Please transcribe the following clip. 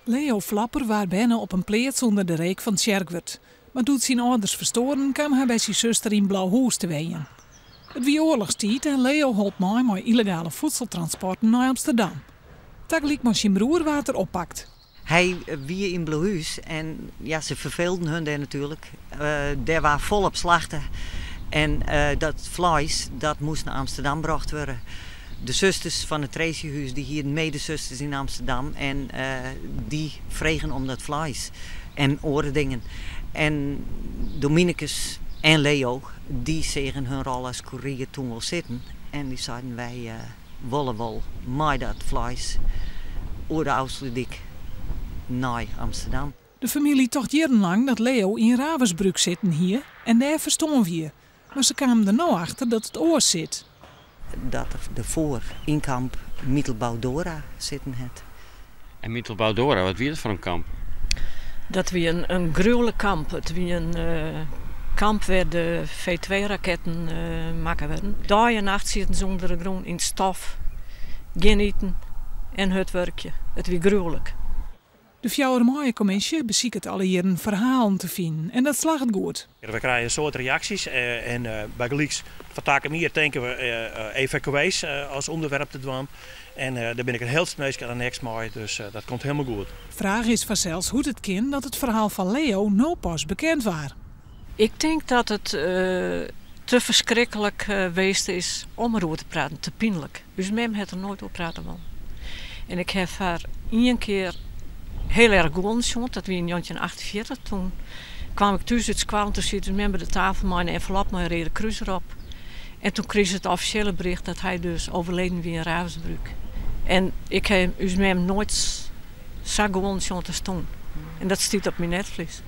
Leo Flapper was bijna op een pleats onder de reek van Tsjerkwerd. Maar doet zijn ouders verstoren, kwam hij bij zijn zuster in Blauwhoes te ween. Het wie oorlogstijd en Leo holp mij met illegale voedseltransporten naar Amsterdam. Tegelijk moest zijn broer water oppakt. Hij wie in Blauwhuis en ja, ze verveelden hun daar natuurlijk. Daar was volop slachten. En dat vlees, dat moest naar Amsterdam gebracht worden. De zusters van het Tracyhuis, die hier medezusters in Amsterdam. En die vregen om dat vlees. En andere dingen. En Dominicus en Leo, die zagen hun rol als koerier toen wel zitten. En die zeiden wij willen wel met dat vlees over de Oosterdijk naar Amsterdam. De familie tocht jarenlang dat Leo in Ravensbrück zitten hier en daar verstonden we. Maar ze kwamen er nou achter dat het oors zit. Dat er ervoor in kamp Mittelbau-Dora zitten het. En Mittelbau-Dora, wat was het voor een kamp? Dat was een gruwelijk kamp. Het was een kamp waar de V2-raketten maken werden. Dag en nacht zitten ze onder de grond in stof, geen eten en het werkje. Het was gruwelijk. De Fjouwermaaien-commissie beziekt alle jaren verhalen te vinden en dat slaagt goed. We krijgen een soort reacties en bij gelijks van Takemier denken we evacuees als onderwerp te doen. En daar ben ik een heel sneeuwsje aan de next mee, dus dat komt helemaal goed. De vraag is vanzelfs hoe het kind dat het verhaal van Leo nou pas bekend was. Ik denk dat het te verschrikkelijk geweest is om erover te praten, te pijnlijk. Dus mem heeft er nooit over praten van. En ik heb haar één keer heel erg gewoon gehad, dat was in 1948. Toen kwam ik thuis uit school en toen zit mem bij de tafel met een envelop met een rode kruis erop. En toen kreeg ze het officiële bericht dat hij dus overleden was in Ravensbrück. En ik heb dus mem nooit zo gewoon gehad te staan. En dat staat op mijn netvlies.